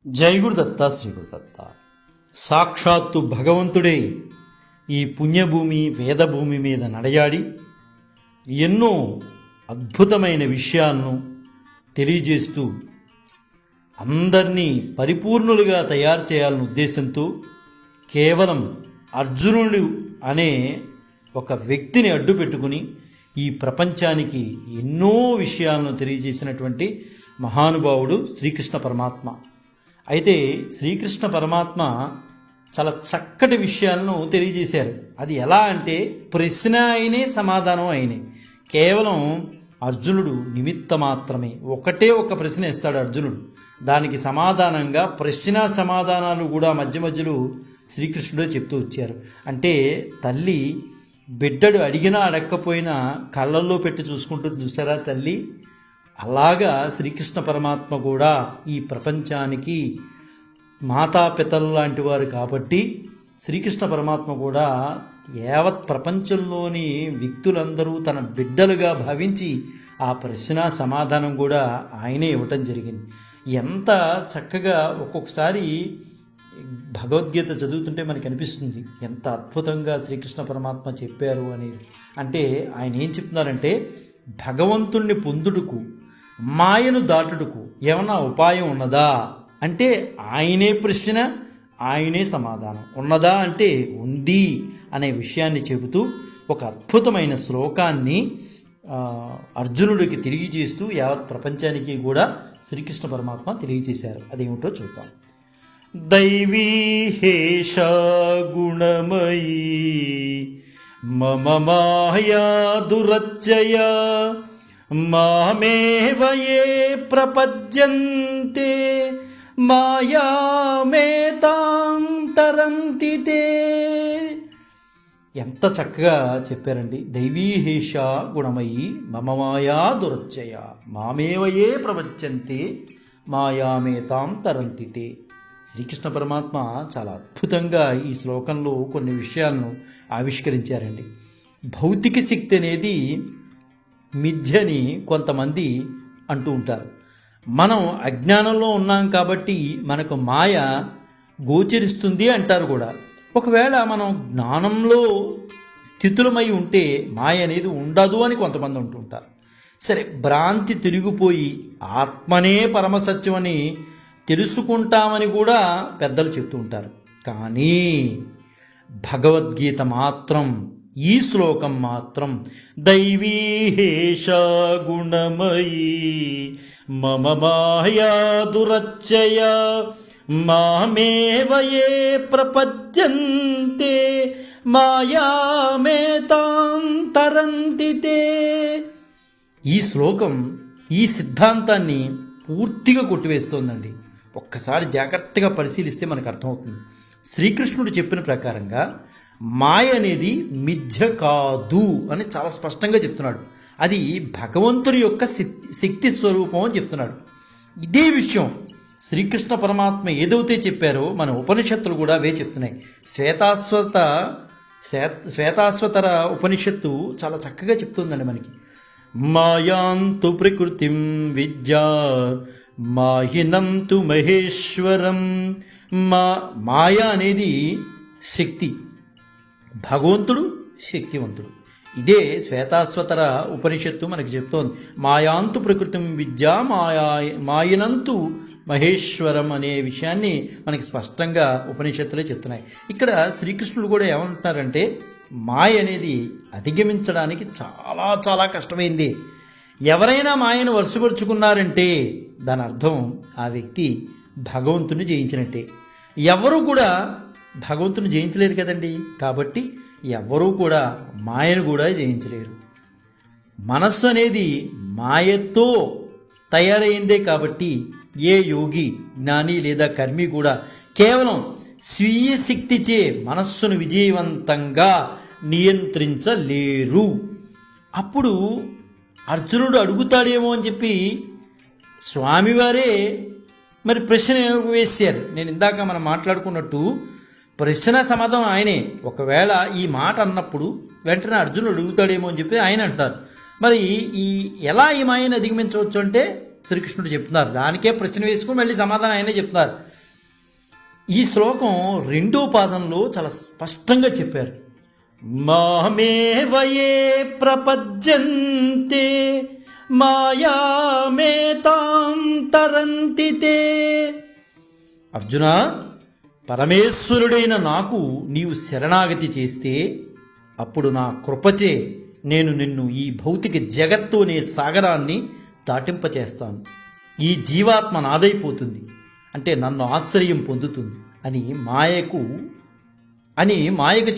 జై గురుదత్త శ్రీ గురుదత్త. సాక్షాత్తు భగవంతుడే ఈ పుణ్యభూమి వేదభూమి మీద నడయాడి ఎన్నో అద్భుతమైన విషయాలను తెలియజేస్తూ అందరినీ పరిపూర్ణులుగా తయారు చేయాలనే ఉద్దేశంతో కేవలం అర్జునుడు అనే ఒక వ్యక్తిని అడ్డు పెట్టుకుని ఈ ప్రపంచానికి ఎన్నో విషయాలను తెలియజేసినటువంటి మహానుభావుడు శ్రీకృష్ణ పరమాత్మ. అయితే శ్రీకృష్ణ పరమాత్మ చాలా చక్కటి విషయాలను తెలియజేశారు. అది ఎలా అంటే ప్రశ్న అయినే సమాధానం అయినే. కేవలం అర్జునుడు నిమిత్త మాత్రమే. ఒకటే ఒక ప్రశ్న ఇస్తాడు అర్జునుడు, దానికి సమాధానంగా ప్రశ్న సమాధానాలు కూడా మధ్య మధ్యలో శ్రీకృష్ణుడే చెప్తూ వచ్చారు. అంటే తల్లి బిడ్డడు అడిగినా అడగకపోయినా కళ్ళల్లో పెట్టి చూసుకుంటుంది చూసారా తల్లి, అలాగా శ్రీకృష్ణ పరమాత్మ కూడా ఈ ప్రపంచానికి మాతాపితలు లాంటి వారు కాబట్టి శ్రీకృష్ణ పరమాత్మ కూడా యావత్ ప్రపంచంలోని వ్యక్తులందరూ తన బిడ్డలుగా భావించి ఆ ప్రశ్న సమాధానం కూడా ఆయనే ఇవ్వటం జరిగింది. ఎంత చక్కగా ఒక్కొక్కసారి భగవద్గీత చదువుతుంటే మనకి అనిపిస్తుంది ఎంత అద్భుతంగా శ్రీకృష్ణ పరమాత్మ చెప్పారు అనేది. అంటే ఆయన ఏం చెప్తున్నారంటే భగవంతుణ్ణి పొందుటకు మాయను దాటుటకు ఏమన్నా ఉపాయం ఉన్నదా అంటే ఆయనే ప్రశ్న ఆయనే సమాధానం. ఉన్నదా అంటే ఉంది అనే విషయాన్ని చెబుతూ ఒక అద్భుతమైన శ్లోకాన్ని అర్జునుడికి తెలియజేస్తూ యావత్ ప్రపంచానికి కూడా శ్రీకృష్ణ పరమాత్మ తెలియజేశారు. అదేమిటో చూద్దాం. దైవీ హేష గుణమయీ మమ మాయా దురచ్చయ మామేవ యే ప్రపద్యంతే మాయామేతాం తరంతి తే. ఎంత చక్కగా చెప్పారండి. దైవీహేష గుణమయీ మమ మాయా దురచ్చయ మామేవ యే ప్రపద్యంతే మాయామేతాం తరంతి తే. శ్రీకృష్ణ పరమాత్మ చాలా అద్భుతంగా ఈ శ్లోకంలో కొన్ని విషయాలను ఆవిష్కరించారండి. భౌతిక శక్తి అనేది మిథ్యని కొంతమంది అంటూ ఉంటారు. మనం అజ్ఞానంలో ఉన్నాం కాబట్టి మనకు మాయ గోచరిస్తుంది అంటారు కూడా. ఒకవేళ మనం జ్ఞానంలో స్థితులమై ఉంటే మాయ అనేది ఉండదు అని కొంతమంది అంటుంటారు. సరే, భ్రాంతి తిరిగిపోయి ఆత్మనే పరమసత్యం అని తెలుసుకుంటామని కూడా పెద్దలు చెప్తూ ఉంటారు. కానీ భగవద్గీత మాత్రం ఈ శ్లోకం మాత్రం దైవీహేష గుణమయీ మమ మాయా దురచ్చయ మామేవ యే ప్రపద్యంతే మాయామేతాం తరంతి తే. ఈ శ్లోకం ఈ సిద్ధాంతాన్ని పూర్తిగా కొట్టివేస్తోందండి. ఒక్కసారి జాగ్రత్తగా పరిశీలిస్తే మనకు అర్థమవుతుంది. శ్రీకృష్ణుడు చెప్పిన ప్రకారంగా మాయ అనేది మిథ్య కాదు అని చాలా స్పష్టంగా చెప్తున్నాడు. అది భగవంతుడి యొక్క శక్తి స్వరూపం అని చెప్తున్నాడు. ఇదే విషయం శ్రీకృష్ణ పరమాత్మ ఏదైతే చెప్పారో మన ఉపనిషత్తులు కూడా అవే చెప్తున్నాయి. శ్వేతాశ్వతర ఉపనిషత్తు చాలా చక్కగా చెప్తుందండి మనకి. మాయాంతు ప్రకృతిం విద్యా మాహినం తు మహేశ్వరం. మాయ అనేది శక్తి, భగవంతుడు శక్తివంతుడు. ఇదే శ్వేతాశ్వతర ఉపనిషత్తు మనకి చెప్తోంది. మాయాంతు ప్రకృతిం విద్యా మాయనంతు మహేశ్వరం అనే విషయాన్ని మనకి స్పష్టంగా ఉపనిషత్తులే చెప్తున్నాయి. ఇక్కడ శ్రీకృష్ణుడు కూడా ఏమంటున్నారంటే మాయ అనేది అధిగమించడానికి చాలా చాలా కష్టమైంది. ఎవరైనా మాయను వరుసపరుచుకున్నారంటే దాని అర్థం ఆ వ్యక్తి భగవంతుని జయించినట్టే. ఎవరు కూడా భగవంతుని జయించలేరు కదండి. కాబట్టి ఎవరూ కూడా మాయను కూడా జయించలేరు. మనస్సు అనేది మాయతో తయారైందే. కాబట్టి ఏ యోగి, జ్ఞాని లేదా కర్మి కూడా కేవలం స్వీయ శక్తిచే మనస్సును విజయవంతంగా నియంత్రించలేరు. అప్పుడు అర్జునుడు అడుగుతాడేమో అని చెప్పి స్వామివారే మరి ప్రశ్న వేశారు. నేను ఇందాక మనం మాట్లాడుకున్నట్టు ప్రశ్న సమాధానం ఆయనే. ఒకవేళ ఈ మాట అన్నప్పుడు వెంటనే అర్జునుడు అడుగుతాడేమో అని చెప్పి ఆయన అంటారు. మరి ఎలా ఈ మాయను అధిగమించవచ్చు అంటే శ్రీకృష్ణుడు చెప్తున్నారు. దానికే ప్రశ్న వేసుకుని మళ్ళీ సమాధానం ఆయనే చెప్తున్నారు. ఈ శ్లోకం 2వ పాదంలో చాలా స్పష్టంగా చెప్పారు. మామేవయే ప్రపద్యంతే మాయామేతాం తరంతి తే. అర్జున, పరమేశ్వరుడైన నాకు నీవు శరణాగతి చేస్తే అప్పుడు నా కృపచే నేను నిన్ను ఈ భౌతిక జగత్తు అనే సాగరాన్ని దాటింపచేస్తాను. ఈ జీవాత్మ నాదైపోతుంది, అంటే నన్ను ఆశ్రయం పొందుతుంది అని మాయకు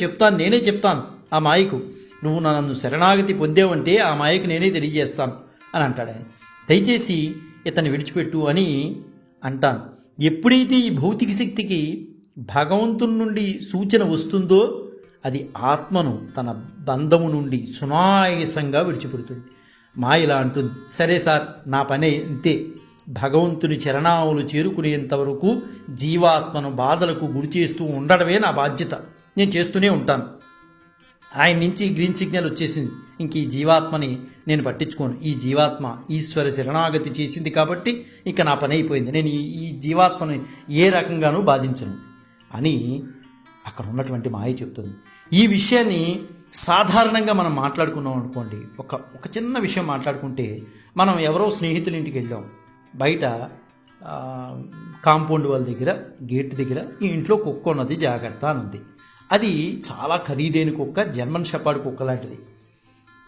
చెప్తాను. నేనే చెప్తాను ఆ మాయకు, నువ్వు నన్ను శరణాగతి పొందేవంటే ఆ మాయకు నేనే తెలియజేస్తాను అని అంటాడు ఆయన. దయచేసి ఇతన్ని విడిచిపెట్టు అని అంటాను. ఎప్పుడైతే ఈ భౌతిక శక్తికి భగవంతుని నుండి సూచన వస్తుందో అది ఆత్మను తన బంధము నుండి సునాయాసంగా విడిచిపెడుతుంది. మాయ ఇలా అంటుంది, సరే సార్, నా పని ఇంతే, భగవంతుని చరణావులు చేరుకునేంత వరకు జీవాత్మను బాధలకు గురి చేస్తూ ఉండడమే నా బాధ్యత, నేను చేస్తూనే ఉంటాను. ఆయన నుంచి గ్రీన్ సిగ్నల్ వచ్చేసింది, ఇంక ఈ జీవాత్మని నేను పట్టించుకోను. ఈ జీవాత్మ ఈశ్వర శరణాగతి చేసింది కాబట్టి ఇక నా పని అయిపోయింది, నేను ఈ జీవాత్మని ఏ రకంగానూ బాధించను అని అక్కడ ఉన్నటువంటి మాయ చెప్తుంది. ఈ విషయాన్ని సాధారణంగా మనం మాట్లాడుకున్నాం అనుకోండి, ఒక చిన్న విషయం మాట్లాడుకుంటే, మనం ఎవరో స్నేహితుల ఇంటికి వెళ్ళాం, బయట కాంపౌండ్ వాళ్ళ దగ్గర గేట్ దగ్గర ఈ ఇంట్లో కుక్క ఉన్నది, జాగ్రత్త అని ఉంది. అది చాలా ఖరీదైన కుక్క, జర్మన్ షెపర్డ్ కుక్క లాంటిది.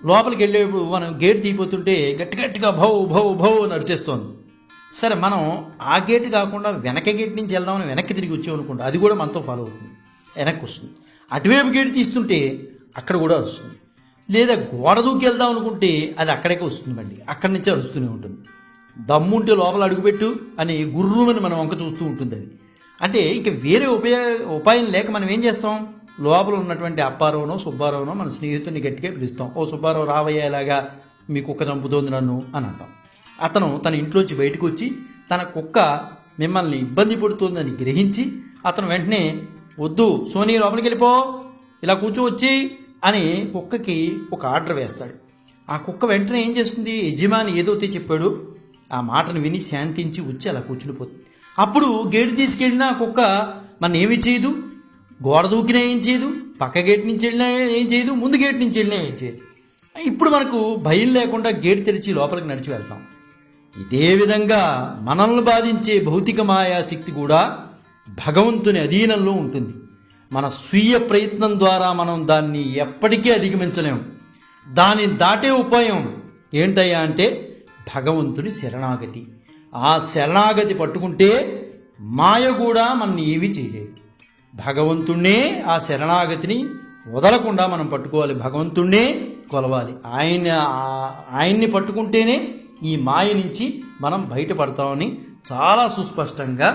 లోపలికి వెళ్ళేప్పుడు మనం గేట్ తీయిపోతుంటే గట్టిగా భౌ భౌ భౌ నడిచేస్తోంది. సరే, మనం ఆ గేట్ కాకుండా వెనక గేట్ నుంచి వెళ్దామని వెనక్కి తిరిగి వచ్చాం అనుకోండి, అది కూడా మనతో ఫాలో అవుతుంది, వెనక్కి వస్తుంది. అటువైపు గేట్ తీస్తుంటే అక్కడ కూడా వస్తుంది. లేదా గోడ దూకి వెళ్దాం అనుకుంటే అది అక్కడికే వస్తుంది, మళ్ళీ అక్కడి నుంచి అరుస్తూనే ఉంటుంది. దమ్ముంటే లోపల అడుగుపెట్టు అని గుర్రుమని మనం వంక చూస్తూ ఉంటుంది అది. అంటే ఇంక వేరే ఉపాయం లేక మనం ఏం చేస్తాం, లోపల ఉన్నటువంటి అప్పారావునో సుబ్బారావునో మన స్నేహితుడిని గట్టిగా పిలుస్తాం, ఓ సుబ్బారావు రావయ్యేలాగా మీ కుక్క చంపుతోంది నన్ను అని అంటాం. అతను తన ఇంట్లోంచి బయటకు వచ్చి తన కుక్క మిమ్మల్ని ఇబ్బంది పడుతోందని గ్రహించి అతను వెంటనే, వద్దు సోనీ లోపలికి వెళ్ళిపో, ఇలా కూర్చోవచ్చి అని కుక్కకి ఒక ఆర్డర్ వేస్తాడు. ఆ కుక్క వెంటనే ఏం చేస్తుంది, యజమాని ఏదైతే చెప్పాడో ఆ మాటను విని శాంతించి వచ్చి అలా కూర్చునిపోతుంది. అప్పుడు గేటు తీసుకెళ్ళినా కుక్క మన ఏమీ చేయదు, గోడ దూకినా ఏం చేయదు, పక్క గేట్ నుంచి వెళ్ళినా ఏం చేయదు, ముందు గేట్ నుంచి వెళ్ళినా ఏం చేయదు. ఇప్పుడు మనకు భయం లేకుండా గేట్ తెరిచి లోపలికి నడిచి వెళ్తాం. ఇదే విధంగా మనల్ని బాధించే భౌతిక మాయాశక్తి కూడా భగవంతుని అధీనంలో ఉంటుంది. మన స్వీయ ప్రయత్నం ద్వారా మనం దాన్ని ఎప్పటికీ అధిగమించలేము. దాన్ని దాటే ఉపాయం ఏంటయ్యా అంటే భగవంతుని శరణాగతి. ఆ శరణాగతి పట్టుకుంటే మాయ కూడా మనని ఏమీ చేయలేదు. భగవంతుణ్ణే, ఆ శరణాగతిని వదలకుండా మనం పట్టుకోవాలి, భగవంతుణ్ణే కొలవాలి. ఆయన్ని పట్టుకుంటేనే ఈ మాయ నుంచి మనం బయటపడతామని చాలా సుస్పష్టంగా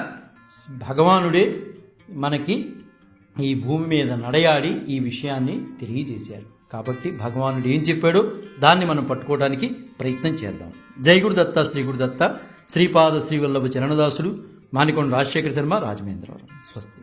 భగవానుడే మనకి ఈ భూమి మీద నడయాడి ఈ విషయాన్ని తెలియజేశారు. కాబట్టి భగవానుడు ఏం చెప్పాడో దాన్ని మనం పట్టుకోవడానికి ప్రయత్నం చేద్దాం. జై గురుదత్త, శ్రీ గురుదత్త, శ్రీపాద శ్రీవల్లభ చరణదాసుడు, మానికొండ రాజశేఖర శర్మ, రాజమహేంద్రవరం. స్వస్తి.